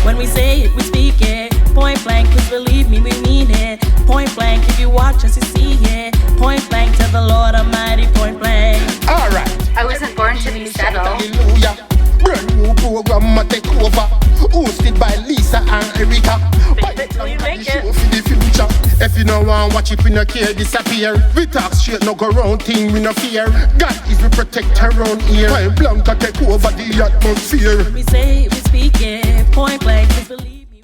When we say it, we speak it. Point blank, cause believe me, we mean it. Point blank, if you watch us, you see it. Point blank, to the Lord Almighty, point blank. Alright. I wasn't born to be settled. Hallelujah. Brand new program, I take over. Hosted by Lisa and Erika. Till you make it. For the future. If you don't want watch it, we no care, disappear. We talk straight, no go round thing, we no fear. God is the protector around here. Point blank, I take over the atmosphere. When we say it, we speak it. Point blank, just believe me.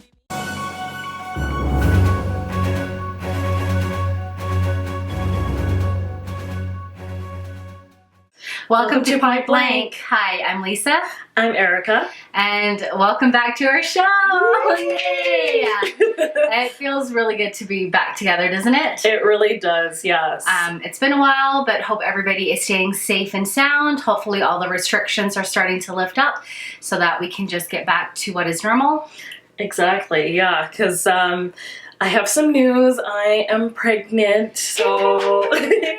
Welcome to Point Blank. Hi, I'm Lisa. I'm Erika. And welcome back to our show. Yay! It feels really good to be back together, doesn't it? It really does, yes. It's been a while, but hope everybody is staying safe and sound. Hopefully all the restrictions are starting to lift up so that we can just get back to what is normal. Exactly, yeah, because I have some news. I am pregnant, so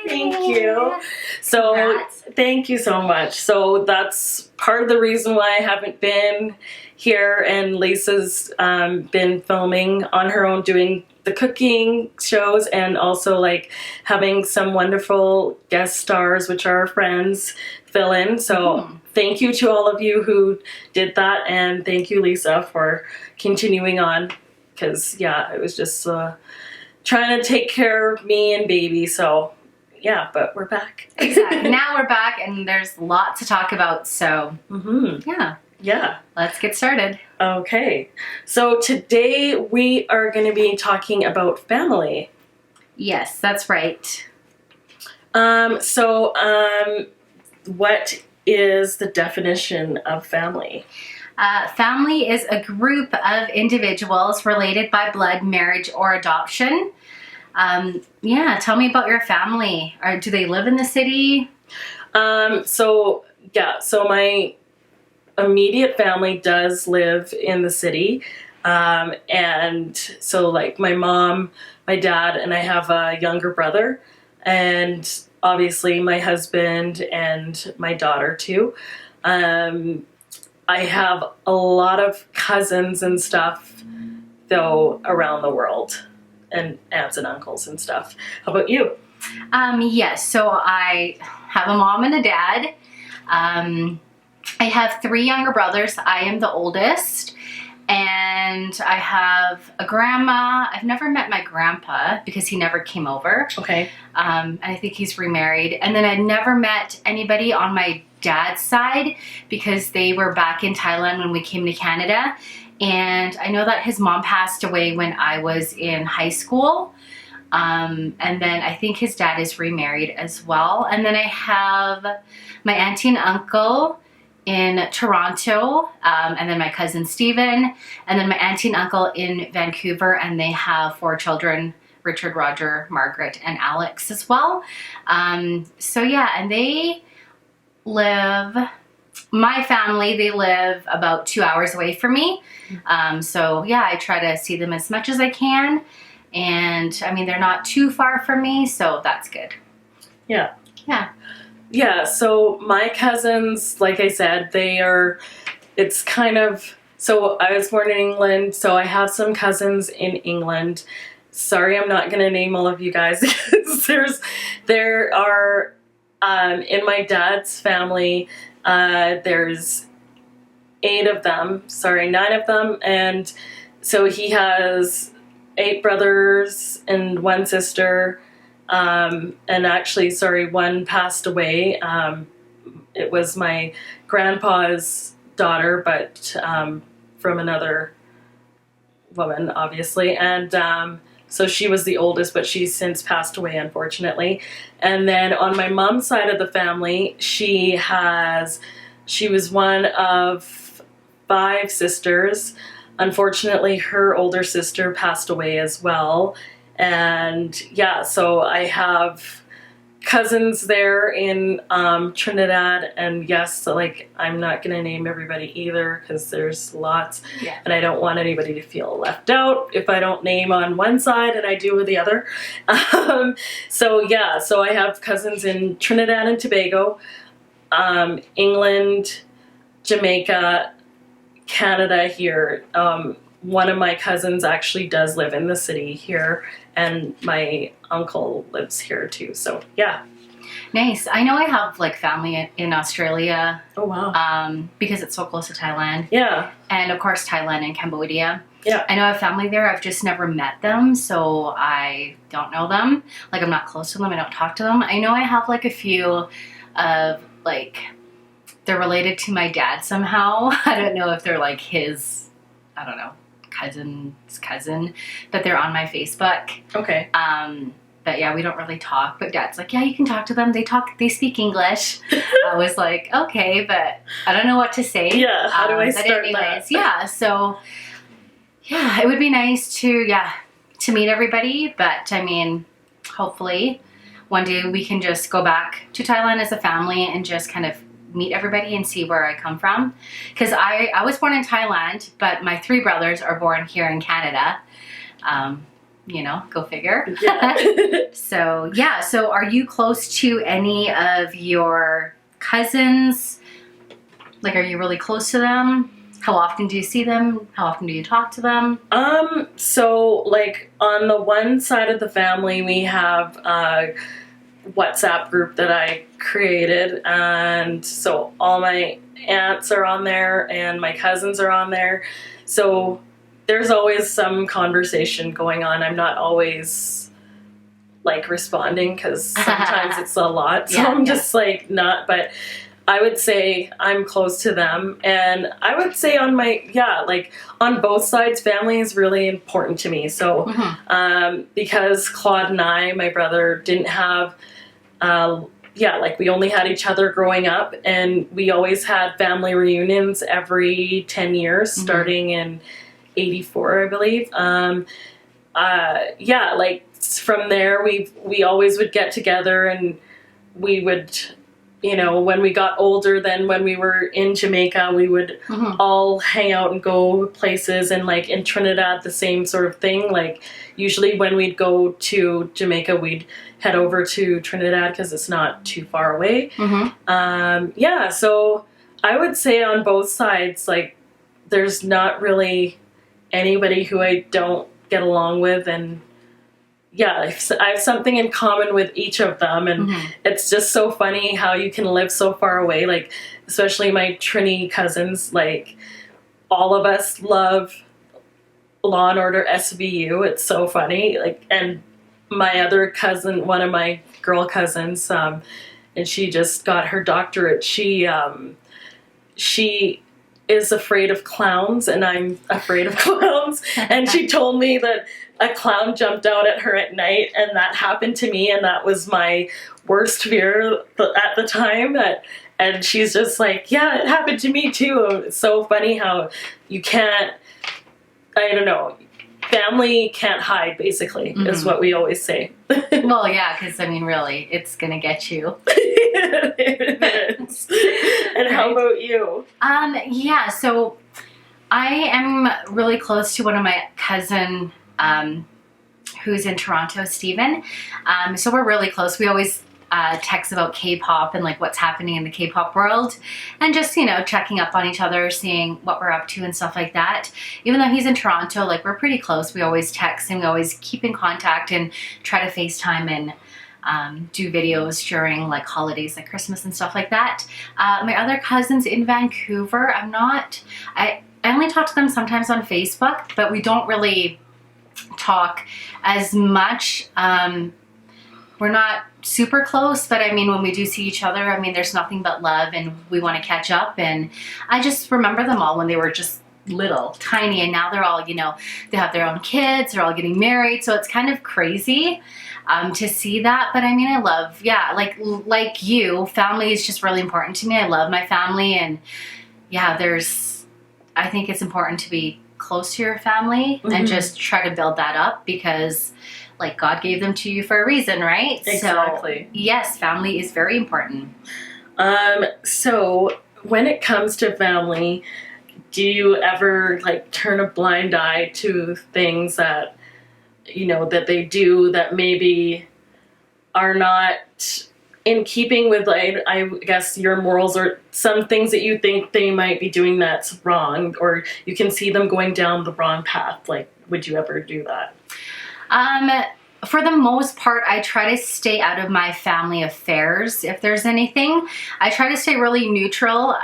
thank you. So Congrats. thank you so much. So that's part of the reason why I haven't been here, and Lisa's been filming on her own, doing the cooking shows, and also like having some wonderful guest stars, which are our friends, fill in. So thank you to all of you who did that, and thank you, Lisa, for continuing on. Because, yeah, it was just trying to take care of me and baby. So, yeah, but we're back. Exactly. Now we're back and there's a lot to talk about. So, Yeah. let's get started. Okay. So today we are going to be talking about family. Yes, that's right. What is the definition of family? Family is a group of individuals related by blood, marriage, or adoption. Tell me about your family. Do they live in the city? So my immediate family does live in the city. And so like my mom, my dad, and I have a younger brother, and obviously my husband and my daughter too. I have a lot of cousins and stuff, though, around the world, and aunts and uncles and stuff. How about you? Yes, so I have a mom and a dad. I have 3 younger brothers. I am the oldest. And I have a grandma. I've never met my grandpa because he never came over. Okay. And I think he's remarried. And then I never met anybody on my dad's side because they were back in Thailand when we came to Canada. And I know that his mom passed away when I was in high school. And then I think his dad is remarried as well. And then I have my auntie and uncle in Toronto, and then my cousin Stephen, and then my auntie and uncle in Vancouver, and they have 4 children, Richard, Roger, Margaret, and Alex as well. And they live, my family, they live about 2 hours away from me. I try to see them as much as I can, and I mean, they're not too far from me, so that's good. Yeah. Yeah, so my cousins, like I said, it's kind of, so I was born in England, so I have some cousins in England. Sorry, I'm not going to name all of you guys, because there are, in my dad's family, there's 9 of them, and so he has 8 brothers and 1 sister. And actually, one passed away. It was my grandpa's daughter, but from another woman, obviously. And so she was the oldest, but she's since passed away, unfortunately. And then on my mom's side of the family, she was one of 5 sisters. Unfortunately, her older sister passed away as well. And so I have cousins there in Trinidad, and yes, I'm not going to name everybody either because there's lots, and I don't want anybody to feel left out if I don't name on one side and I do with the other. So I have cousins in Trinidad and Tobago, England, Jamaica, Canada here. One of my cousins actually does live in the city here, and my uncle lives here too. So yeah. Nice. I know I have like family in Australia. Oh wow. Because it's so close to Thailand. Yeah. And of course Thailand and Cambodia. Yeah. I know I have family there. I've just never met them, so I don't know them. Like, I'm not close to them. I don't talk to them. I know I have like a few of like, they're related to my dad somehow. I don't know if they're like his, I don't know, cousin's cousin, but they're on my Facebook. Okay. But yeah, we don't really talk. But Dad's like, yeah, you can talk to them. They speak English. I was like, okay, but I don't know what to say. Yeah. How do I but start anyways, that? yeah. So yeah, it would be nice to meet everybody. But I mean, hopefully one day we can just go back to Thailand as a family and just kind of meet everybody and see where I come from. Because I was born in Thailand, but my 3 brothers are born here in Canada. You know, go figure. Yeah. So yeah, so are you close to any of your cousins? Like, are you really close to them? How often do you see them? How often do you talk to them? So like on the one side of the family, we have a WhatsApp group that I created, and so all my aunts are on there and my cousins are on there. So there's always some conversation going on. I'm not always like responding because sometimes it's a lot. So I'm just like not, but I would say I'm close to them. And I would say on my, like on both sides, family is really important to me. So because Claude and I, my brother, didn't have, like we only had each other growing up, and we always had family reunions every 10 years, starting in 84, I believe. Like from there, we always would get together, and we would, you know, when we got older, then when we were in Jamaica, we would all hang out and go places, and like in Trinidad, the same sort of thing. Like usually when we'd go to Jamaica, we'd head over to Trinidad because it's not too far away. So I would say on both sides, like there's not really anybody who I don't get along with, and I have something in common with each of them, and it's just so funny how you can live so far away, like especially my Trini cousins, like all of us love Law and Order SVU. It's so funny. Like, and my other cousin, one of my girl cousins, and she just got her doctorate, she is afraid of clowns, and I'm afraid of clowns. And she told me that a clown jumped out at her at night, and that happened to me, and that was my worst fear at the time. And she's just like, yeah, it happened to me too. It's so funny how you can't, I don't know, family can't hide, basically, is what we always say. Well, yeah, because I mean, really, it's gonna get you. And how about you? So I am really close to one of my cousin who's in Toronto, Stephen. So we're really close. We always text about K-pop and like what's happening in the K-pop world, and just, you know, checking up on each other, seeing what we're up to and stuff like that. Even though he's in Toronto, like we're pretty close. We always text and we always keep in contact and try to FaceTime and do videos during like holidays like Christmas and stuff like that. My other cousins in Vancouver, I only talk to them sometimes on Facebook, but we don't really talk as much. We're not super close, but I mean, when we do see each other, I mean, there's nothing but love, and we want to catch up. And I just remember them all when they were just little, tiny, and now they're all, you know, they have their own kids, they're all getting married, so it's kind of crazy to see that. But I mean, I love, like you, family is just really important to me. I love my family, and I think it's important to be close to your family and just try to build that up, because like God gave them to you for a reason, right? Exactly. So yes, family is very important. So when it comes to family, do you ever like turn a blind eye to things that, you know, that they do that maybe are not in keeping with, like, I guess, your morals or some things that you think they might be doing that's wrong, or you can see them going down the wrong path, like, would you ever do that? For the most part, I try to stay out of my family affairs. If there's anything, I try to stay really neutral.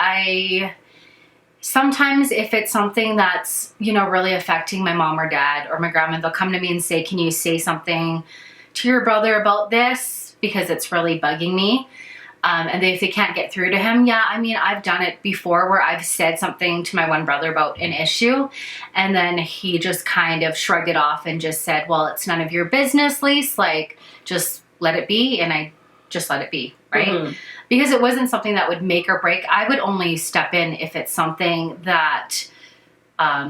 Sometimes if it's something that's, you know, really affecting my mom or dad or my grandma, they'll come to me and say, can you say something to your brother about this? Because it's really bugging me. And if they can't get through to him, yeah, I mean, I've done it before where I've said something to my one brother about an issue, and then he just kind of shrugged it off and just said, well, it's none of your business, Lise, like, just let it be. And I just let it be, right? Mm-hmm. Because it wasn't something that would make or break. I would only step in if it's something that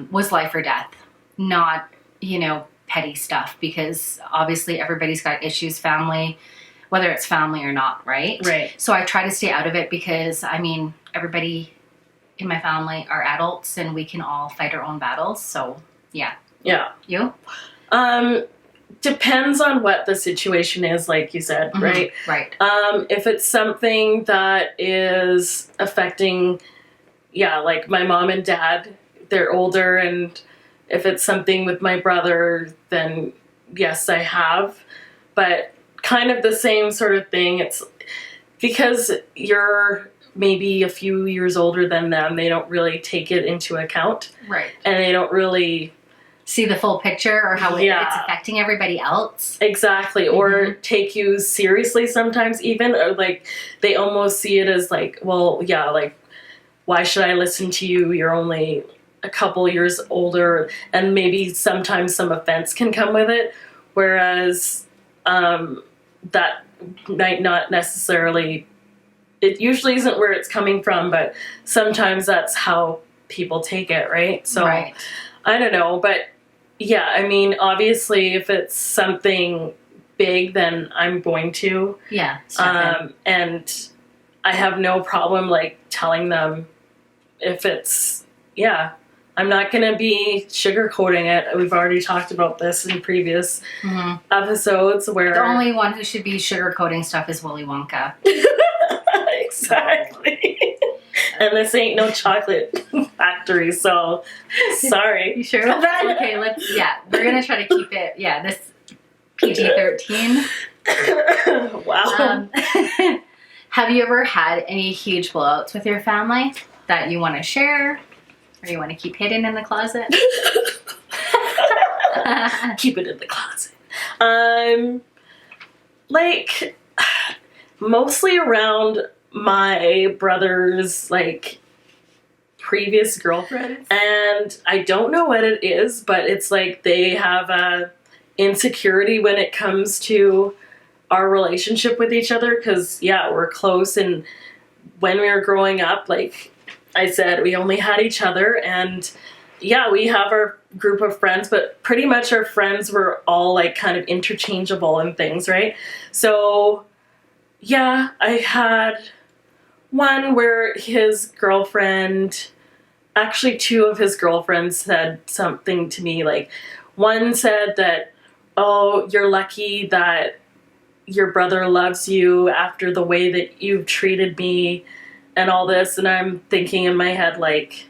was life or death, not, you know, petty stuff, because obviously everybody's got issues, family, whether it's family or not, right? Right. So I try to stay out of it because, I mean, everybody in my family are adults and we can all fight our own battles. So, yeah. Yeah. You? Depends on what the situation is, like you said, Mm-hmm. right? Right. If it's something that is affecting, like my mom and dad, they're older, and if it's something with my brother, then yes, I have. But kind of the same sort of thing. It's because you're maybe a few years older than them, they don't really take it into account. Right. And they don't really see the full picture or how it's affecting everybody else. Exactly. Mm-hmm. Or take you seriously sometimes even, or like they almost see it as like, well, yeah, like, why should I listen to you? You're only a couple years older, and maybe sometimes some offense can come with it. Whereas that might not necessarily, it usually isn't where it's coming from, but sometimes that's how people take it, right? So right. I don't know, but yeah, I mean, obviously if it's something big, then I'm going to. Yeah. And I have no problem like telling them if it's, I'm not going to be sugarcoating it. We've already talked about this in previous episodes where... The only one who should be sugarcoating stuff is Willy Wonka. Exactly. And this ain't no chocolate factory, so sorry. You sure about that? Okay, we're going to try to keep it, this PG-13. Wow. Have you ever had any huge blowouts with your family that you want to share? Or you want to keep hidden in the closet? Keep it in the closet. Like, mostly around my brother's, like, previous girlfriend. And I don't know what it is, but it's like they have a insecurity when it comes to our relationship with each other. Because, we're close. And when we were growing up, like I said, we only had each other, and we have our group of friends, but pretty much our friends were all like kind of interchangeable and things, right? So I had one where his girlfriend, actually two of his girlfriends said something to me, like one said that, oh, you're lucky that your brother loves you after the way that you've treated me and all this, and I'm thinking in my head, like...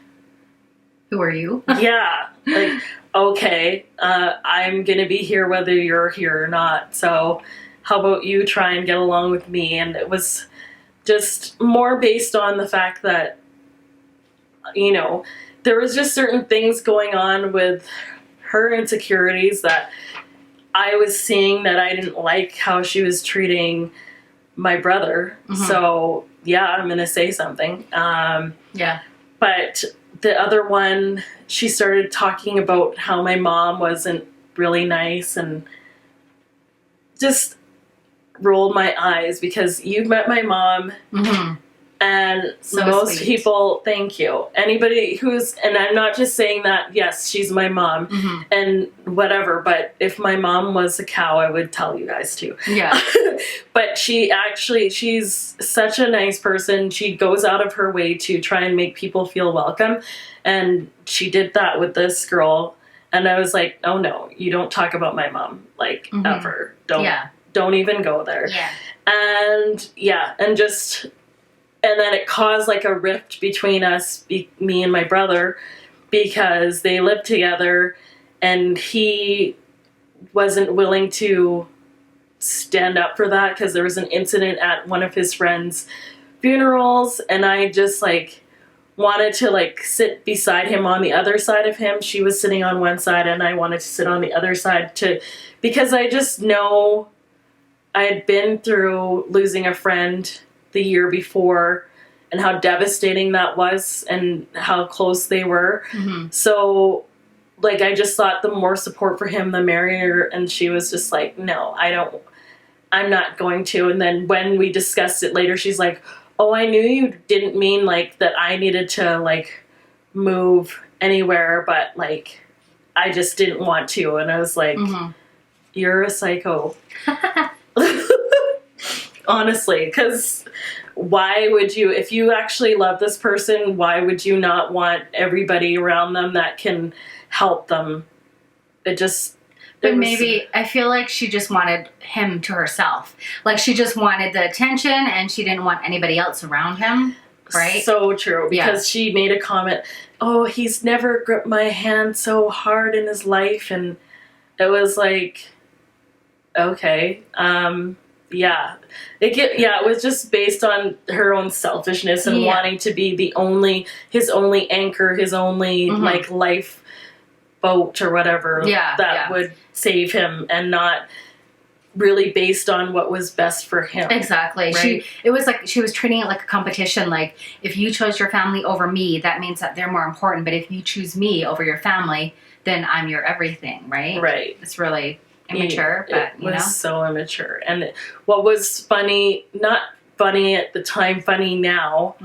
Who are you? Like, okay, I'm gonna be here whether you're here or not, so how about you try and get along with me? And it was just more based on the fact that, you know, there was just certain things going on with her insecurities that I was seeing that I didn't like how she was treating my brother. Mm-hmm. So... I'm going to say something. But the other one, she started talking about how my mom wasn't really nice, and just rolled my eyes, because you've met my mom, and so most sweet. People, thank you. Anybody who's, and I'm not just saying that, yes, she's my mom, and whatever, but if my mom was a cow, I would tell you guys too. Yeah. But she's such a nice person. She goes out of her way to try and make people feel welcome. And she did that with this girl. And I was like, oh no, you don't talk about my mom, like, ever. Don't. don't even go there. Yeah. And and then it caused like a rift between us, me and my brother, because they lived together and he wasn't willing to stand up for that because there was an incident at one of his friends' funerals, and I just like wanted to like sit beside him on the other side of him. She was sitting on one side and I wanted to sit on the other side because I just know I had been through losing a friend the year before and how devastating that was and how close they were. So like I just thought the more support for him the merrier, and she was just like, no, I'm not going to. And then when we discussed it later, she's like, oh, I knew you didn't mean like that I needed to like move anywhere, but like I just didn't want to. And I was like, you're a psycho. Honestly, because why would you, if you actually love this person, why would you not want everybody around them that can help them? But maybe, I feel like she just wanted him to herself. Like, she just wanted the attention, and she didn't want anybody else around him, right? So true, because she made a comment, oh, he's never gripped my hand so hard in his life, and it was like, okay, it was just based on her own selfishness and wanting to be his only anchor, his only like life boat or whatever that would save him, and not really based on what was best for him. Exactly. Right? It was like she was treating it like a competition. Like, if you chose your family over me, that means that they're more important. But if you choose me over your family, then I'm your everything, right? Right. It's really immature, but it was so immature. And what was funny, not funny at the time, funny now,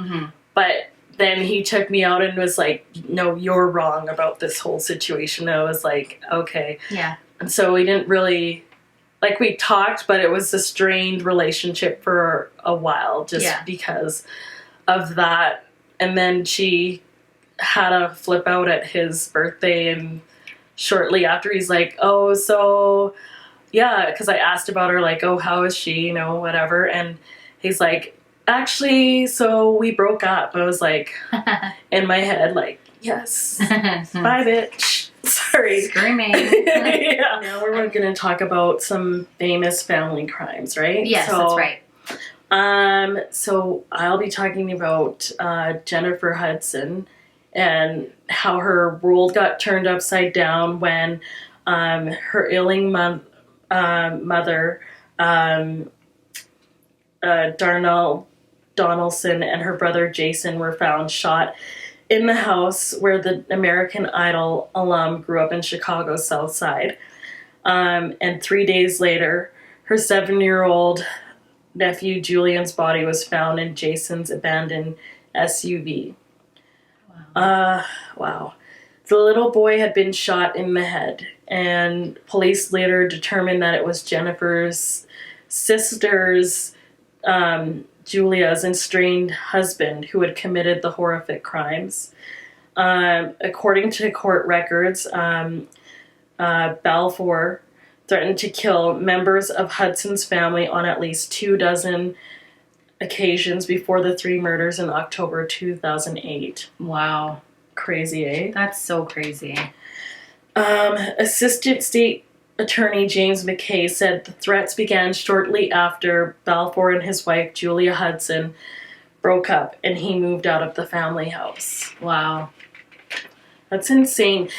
but then he took me out and was like, no, you're wrong about this whole situation. And I was like, okay. Yeah. And so we didn't really, like, we talked, but it was a strained relationship for a while just because of that. And then she had a flip out at his birthday, and shortly after he's like, oh, so yeah, because I asked about her, like, oh, how is she, whatever. And he's like, actually, so we broke up. I was like, in my head, like, yes, bye, bitch. Sorry. Screaming. Yeah. Now we're going to talk about some famous family crimes, right? Yes, that's right. So I'll be talking about Jennifer Hudson and how her world got turned upside down when her ailing mother, Darnell Donaldson, and her brother Jason were found shot in the house where the American Idol alum grew up in Chicago's South Side. And 3 days later, her 7-year-old nephew Julian's body was found in Jason's abandoned SUV. Wow. The little boy had been shot in the head, and police later determined that it was Jennifer's sister's, Julia's estranged husband who had committed the horrific crimes. According to court records, Balfour threatened to kill members of Hudson's family on at least 24 occasions before the 3 murders in October 2008. Wow. Crazy, eh? That's so crazy. Assistant State Attorney James McKay said the threats began shortly after Balfour and his wife, Julia Hudson, broke up and he moved out of the family house. Wow. That's insane.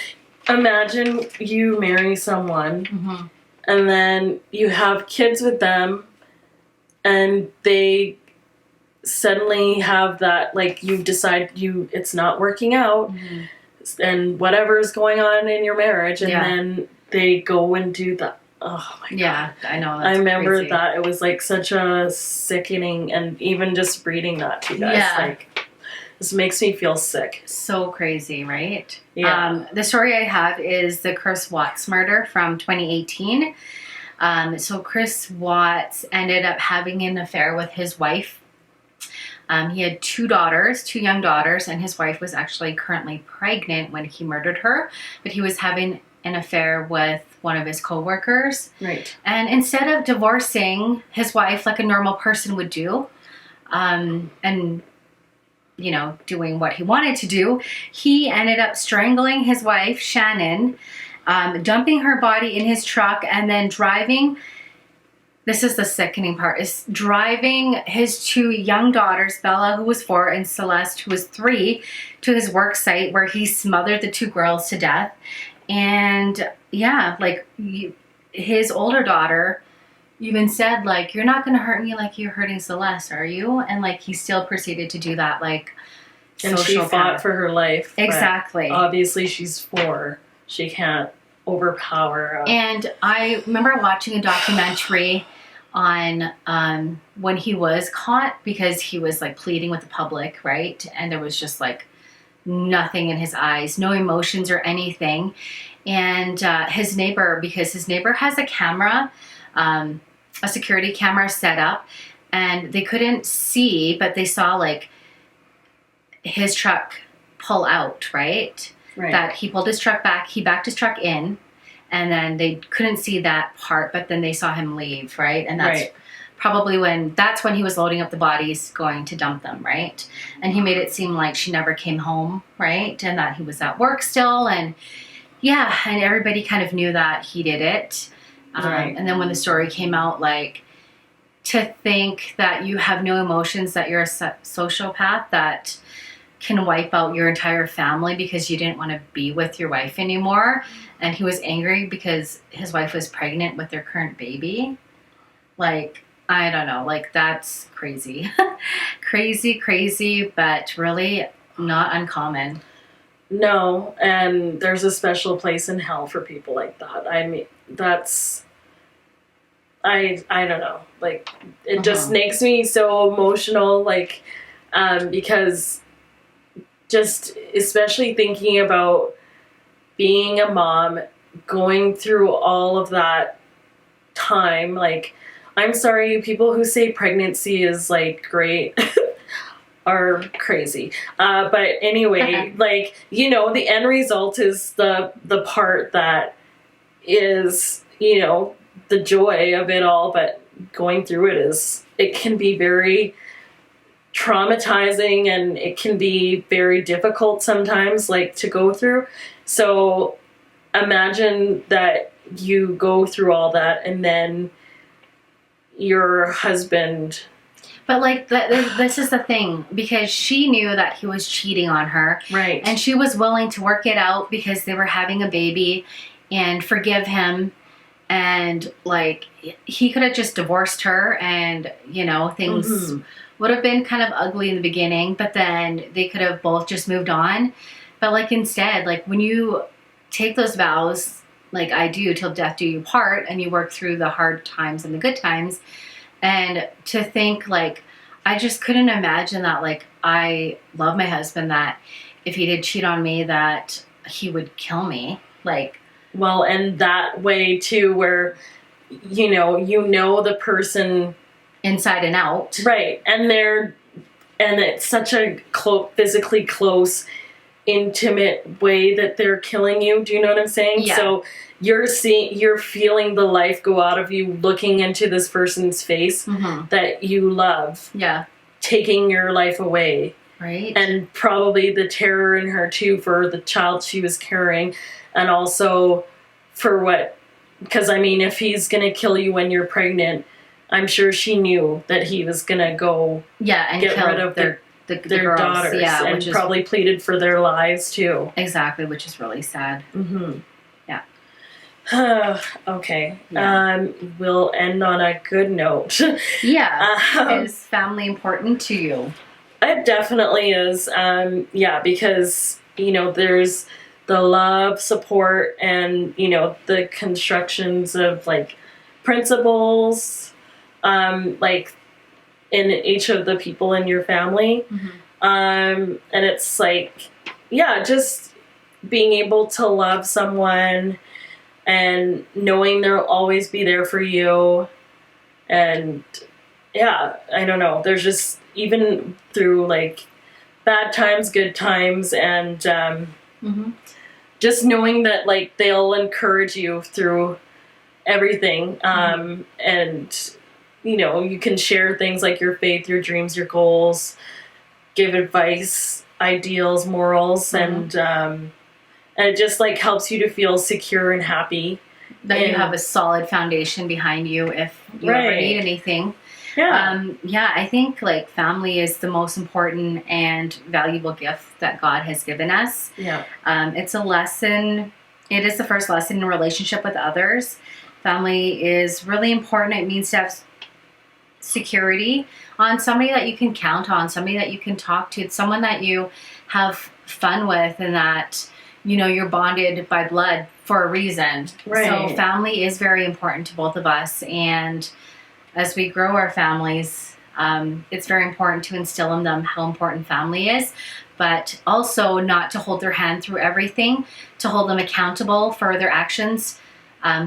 Imagine you marry someone and then you have kids with them and they suddenly have that, like, you decide it's not working out and whatever is going on in your marriage, and then they go and do that. Oh my God. Yeah, I know. I remember crazy. that. It was like such a sickening, and even just reading that to you guys, like, this makes me feel sick. So crazy, right? Yeah. The story I have is the Chris Watts murder from 2018. So Chris Watts ended up having an affair with his wife. He had 2 young daughters, and his wife was actually currently pregnant when he murdered her, but he was having an affair with one of his coworkers. Right. And instead of divorcing his wife like a normal person would do, and, you know, doing what he wanted to do, he ended up strangling his wife, Shannon, dumping her body in his truck, and then driving, this is the sickening part, is driving his 2 young daughters, Bella, who was 4, and Celeste, who was 3, to his work site where he smothered the 2 girls to death. And yeah, like his older daughter even said, like, you're not going to hurt me like you're hurting Celeste, are you? And like he still proceeded to do that, like, And she fought for her life. Exactly. Obviously, she's 4. She can't overpower. And I remember watching a documentary on when he was caught, because he was like pleading with the public, right? And there was just like nothing in his eyes, no emotions or anything. And his neighbor, because his neighbor has a camera, a security camera set up, and they couldn't see, but they saw like his truck pull out, right? Right. That he pulled his truck back, he backed his truck in, and then they couldn't see that part, but then they saw him leave, right? And that's probably that's when he was loading up the bodies, going to dump them, right? And he made it seem like she never came home, right? And that he was at work still, and yeah, and everybody kind of knew that he did it. Right. And then when the story came out, like, to think that you have no emotions, that you're a sociopath, that can wipe out your entire family because you didn't want to be with your wife anymore. And he was angry because his wife was pregnant with their current baby. Like, I don't know, like, that's crazy. crazy, but really not uncommon. No, and there's a special place in hell for people like that. I mean, that's, I don't know, like, it just makes me so emotional, like, because just especially thinking about being a mom, going through all of that time, like, I'm sorry, people who say pregnancy is like great are crazy. But anyway, like, you know, the end result is the part that is, you know, the joy of it all, but going through it can be very traumatizing, and it can be very difficult sometimes, like, to go through. So imagine that you go through all that, and then your husband. But like, this is the thing, because she knew that he was cheating on her, Right? And she was willing to work it out because they were having a baby, and forgive him. And like, he could have just divorced her, and, you know, things would have been kind of ugly in the beginning, but then they could have both just moved on. But like, instead, like, when you take those vows, like I do, till death do you part, and you work through the hard times and the good times, and to think, like, I just couldn't imagine that, like, I love my husband, that if he did cheat on me, that he would kill me. Like, well, and that way too, where, you know the person inside and out. Right. And it's such a physically close, intimate way that they're killing you. Do you know what I'm saying? Yeah. So you're feeling the life go out of you, looking into this person's face that you love. Yeah. Taking your life away. Right. And probably the terror in her too, for the child she was carrying, and also for because I mean, if he's going to kill you when you're pregnant, I'm sure she knew that he was going to go and get rid of their girls, daughters, and probably pleaded for their lives too. Exactly, which is really sad. Yeah. Okay. Yeah. We'll end on a good note. Yeah. Is family important to you? It definitely is. Yeah, because, you know, there's the love, support, and, you know, the constructions of, like, principles, like, in each of the people in your family. And it's like, yeah, just being able to love someone and knowing they'll always be there for you. And yeah, I don't know. There's just, even through, like, bad times, good times, and just knowing that like they'll encourage you through everything, and you know, you can share things like your faith, your dreams, your goals, give advice, ideals, morals, and it just like helps you to feel secure and happy that you have a solid foundation behind you if you ever need anything. I think like family is the most important and valuable gift that God has given us. It's a lesson. It is the first lesson in relationship with others. Family is really important. It means to have security on somebody that you can count on, somebody that you can talk to, someone that you have fun with, and that, you know, you're bonded by blood for a reason. So family is very important to both of us, and as we grow our families, it's very important to instill in them how important family is, but also not to hold their hand through everything, to hold them accountable for their actions,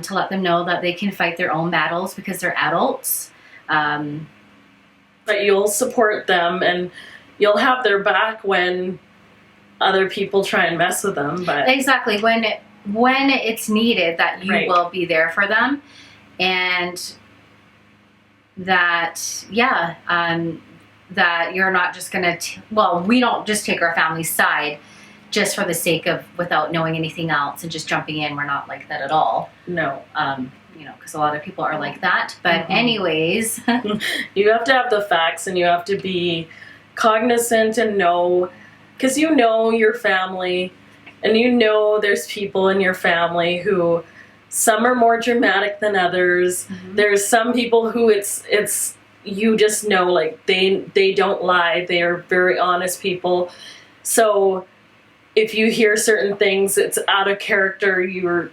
to let them know that they can fight their own battles because they're adults. But you'll support them and you'll have their back when other people try and mess with them. But exactly, when it's needed, that you will be there for them, and that that you're not just gonna we don't just take our family's side just for the sake of, without knowing anything else and just jumping in. We're not like that at all. No. You know, because a lot of people are like that. But anyways, you have to have the facts, and you have to be cognizant and know, because you know your family, and you know there's people in your family who, some are more dramatic than others. There's some people who it's you just know, like they don't lie. They are very honest people. So if you hear certain things, it's out of character,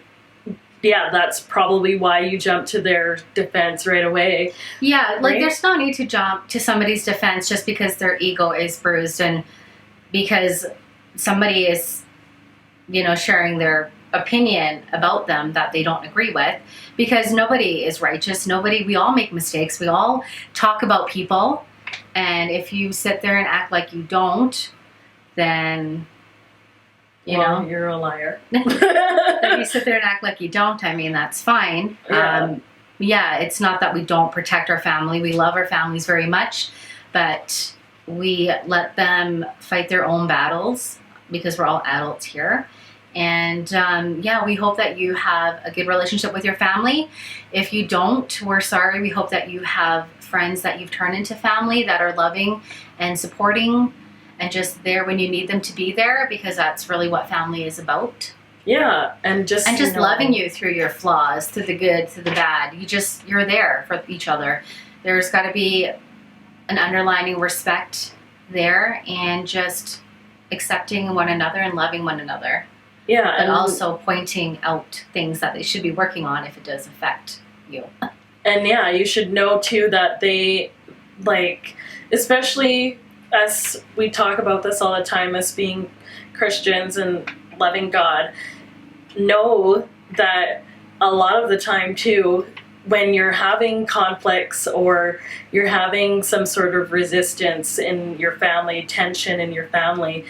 that's probably why you jump to their defense right away. There's no need to jump to somebody's defense just because their ego is bruised and because somebody is, you know, sharing their opinion about them that they don't agree with, because nobody is righteous. We all make mistakes. We all talk about people. And if you sit there and act like you don't, then you know, you're a liar. If you sit there and act like you don't, I mean, that's fine. It's not that we don't protect our family. We love our families very much, but we let them fight their own battles because we're all adults here. And we hope that you have a good relationship with your family. If you don't, we're sorry. We hope that you have friends that you've turned into family that are loving and supporting and just there when you need them to be there, because that's really what family is about. And just loving you through your flaws, through the good, through the bad. You're there for each other. There's got to be an underlying respect there, and just accepting one another and loving one another. And also pointing out things that they should be working on if it does affect you. And you should know too that they, like, especially as we talk about this all the time as being Christians and loving God, know that a lot of the time too, when you're having conflicts or you're having some sort of resistance in your family, tension in your family,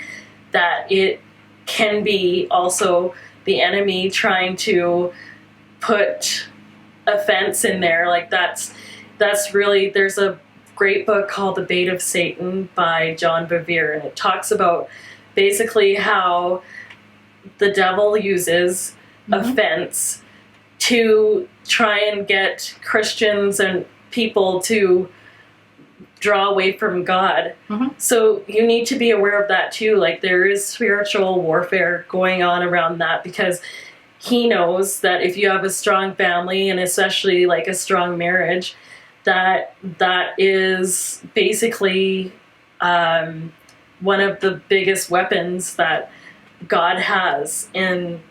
that it can be also the enemy trying to put offense in there. Like that's really, there's a great book called The Bait of Satan by John Bevere, and it talks about basically how the devil uses offense to try and get Christians and people to draw away from God. So you need to be aware of that too. Like, there is spiritual warfare going on around that, because he knows that if you have a strong family, and especially like a strong marriage, that is basically one of the biggest weapons that God has in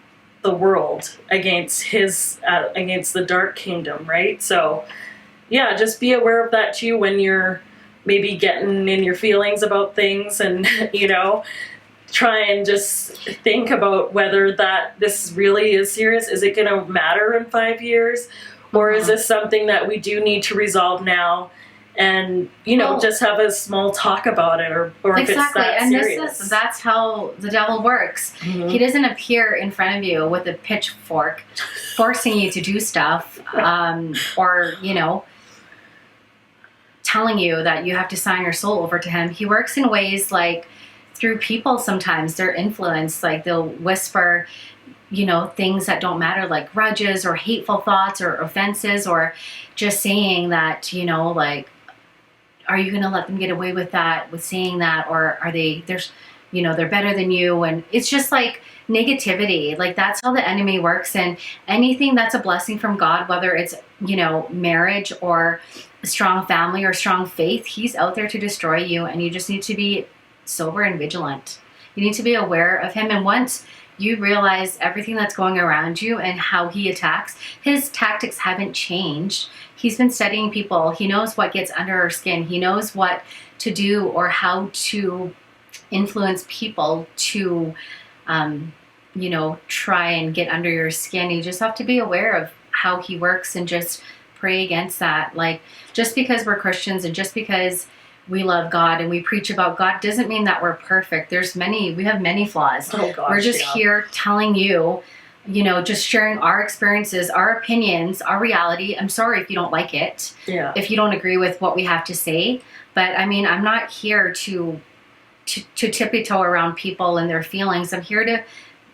the world against the dark kingdom, right? So just be aware of that too when you're maybe getting in your feelings about things, and try and just think about whether that this really is serious. Is it going to matter in 5 years? Or is this something that we do need to resolve now and you know, Well, just have a small talk about it, or if it's exactly, that and serious. that's how the devil works. Mhm. He doesn't appear in front of you with a pitchfork, forcing you to do stuff, or you know, telling you that you have to sign your soul over to him. He works in ways like through people. Sometimes their influence, like they'll whisper, you know, things that don't matter, like grudges or hateful thoughts or offenses, or just saying that, you know, like, are you going to let them get away with that, with saying that, or are they, there's, you know, they're better than you. And it's just like negativity. Like that's how the enemy works. And anything that's a blessing from God, whether it's, you know, marriage or a strong family or strong faith, he's out there to destroy you. And you just need to be sober and vigilant. You need to be aware of him. And once you realize everything that's going around you and how he attacks, his tactics haven't changed. He's been studying people. He knows what gets under our skin. He knows what to do or how to influence people to, you know, try and get under your skin. You just have to be aware of how he works and just pray against that. Like, just because we're Christians and just because we love God and we preach about God doesn't mean that we're perfect. We have many flaws. Oh gosh, we're just here telling you, you know, just sharing our experiences, our opinions, our reality. I'm sorry if you don't like it. Yeah. If you don't agree with what we have to say. But I mean, I'm not here to tippy-toe around people and their feelings. I'm here to,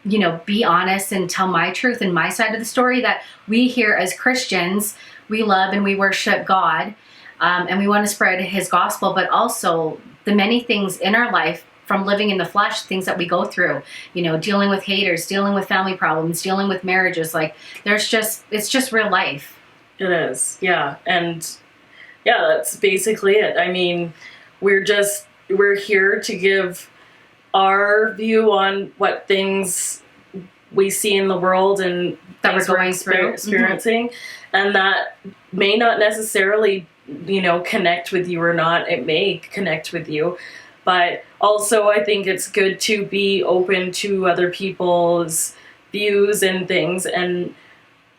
you know, be honest and tell my truth and my side of the story, that we here as Christians, we love and we worship God. And we want to spread his gospel, but also the many things in our life from living in the flesh, things that we go through, you know, dealing with haters, dealing with family problems, dealing with marriages. Like it's just real life. It is. Yeah. And yeah, that's basically it. I mean, we're here to give our view on what things we see in the world and That things we're going through. experiencing. And that may not necessarily, you know, connect with you or not. It may connect with you. But also I think it's good to be open to other people's views and things. And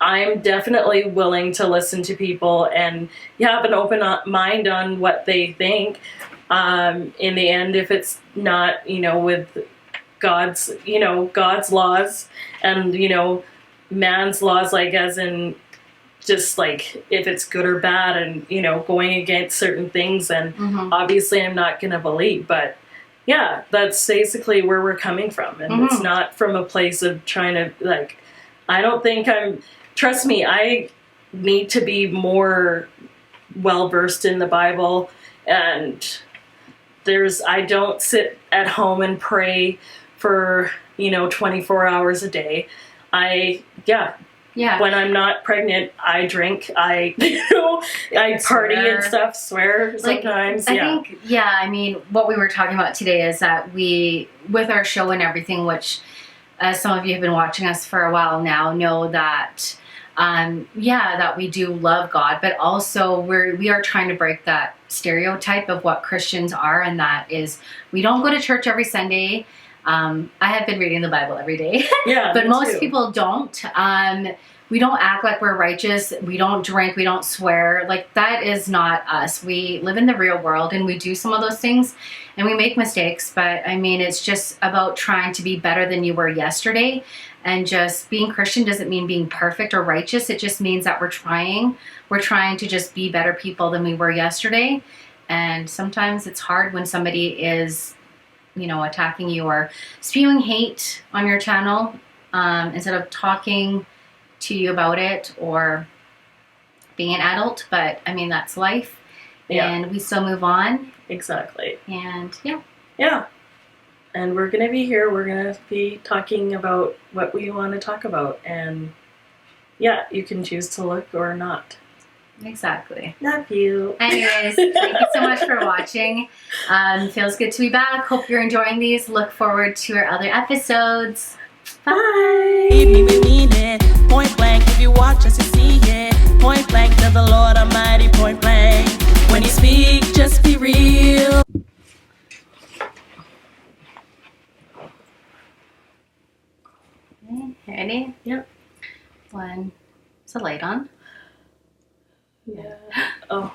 I'm definitely willing to listen to people and have an open mind on what they think. In the end, if it's not, you know, with God's laws and, you know, man's laws, like as in just like if it's good or bad and, you know, going against certain things, then obviously I'm not going to believe. But yeah, that's basically where we're coming from. And it's not from a place of trying to, like, I don't think trust me, I need to be more well-versed in the Bible. And I don't sit at home and pray for, you know, 24 hours a day. When I'm not pregnant, I drink, I party and stuff, swear sometimes. I mean, what we were talking about today is that with our show and everything, which some of you have been watching us for a while now, know that, that we do love God, but also we are trying to break that stereotype of what Christians are, and that is we don't go to church every Sunday. I have been reading the Bible every day, but most people don't. We don't act like we're righteous. We don't drink. We don't swear. Like, that is not us. We live in the real world and we do some of those things and we make mistakes. But I mean, it's just about trying to be better than you were yesterday. And just being Christian doesn't mean being perfect or righteous. It just means that we're trying to just be better people than we were yesterday. And sometimes it's hard when somebody is, you know, attacking you or spewing hate on your channel, instead of talking to you about it or being an adult. But I mean, that's life, and we still move on. Exactly. And and we're gonna be here, we're gonna be talking about what we want to talk about, and you can choose to look or not. Exactly. Love you. Anyways, thank you so much for watching. Feels good to be back. Hope you're enjoying these. Look forward to our other episodes. Bye. We mean it. Point blank, if you watch us, you see it. Point blank to the Lord Almighty, point blank. When you speak, just be real. Okay, ready? Yep. One. Is the light on? Yeah. Oh.